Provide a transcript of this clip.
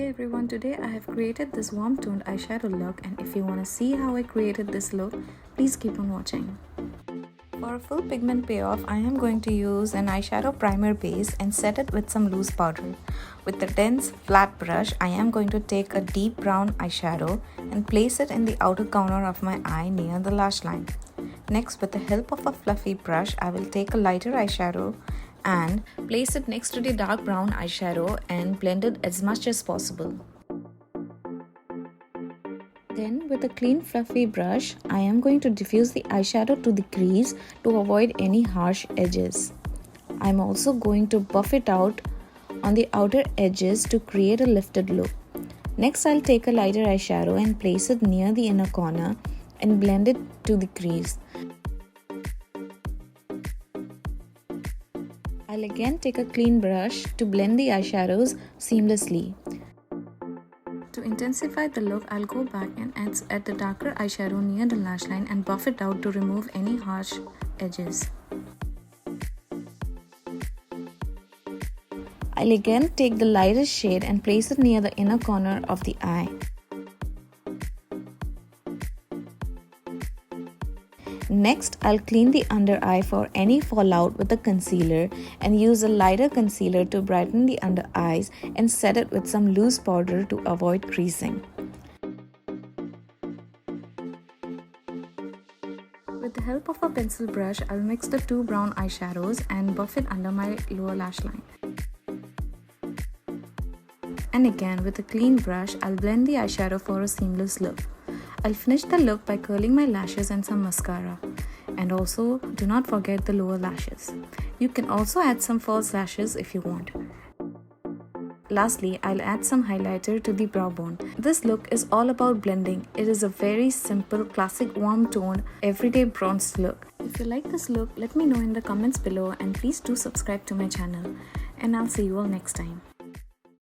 Hey everyone, today I have created this warm toned eyeshadow look, and if you want to see how I created this look, please keep on watching. For a full pigment payoff, I am going to use an eyeshadow primer base and set it with some loose powder. With a dense flat brush, I am going to take a deep brown eyeshadow and place it in the outer corner of my eye near the lash line. Next, with the help of a fluffy brush, I will take a lighter eyeshadow and place it next to the dark brown eyeshadow and blend it as much as possible. Then with a clean fluffy brush, I am going to diffuse the eyeshadow to the crease to avoid any harsh edges. I am also going to buff it out on the outer edges to create a lifted look. Next, I'll take a lighter eyeshadow and place it near the inner corner and blend it to the crease. I'll again take a clean brush to blend the eyeshadows seamlessly. To intensify the look, I'll go back and add the darker eyeshadow near the lash line and buff it out to remove any harsh edges. I'll again take the lightest shade and place it near the inner corner of the eye. Next, I'll clean the under eye for any fallout with a concealer and use a lighter concealer to brighten the under eyes and set it with some loose powder to avoid creasing. With the help of a pencil brush, I'll mix the two brown eyeshadows and buff it under my lower lash line. And again, with a clean brush, I'll blend the eyeshadow for a seamless look. I'll finish the look by curling my lashes and some mascara. And also, do not forget the lower lashes. You can also add some false lashes if you want. Lastly, I'll add some highlighter to the brow bone. This look is all about blending. It is a very simple, classic warm toned, everyday bronze look. If you like this look, let me know in the comments below and please do subscribe to my channel. And I'll see you all next time.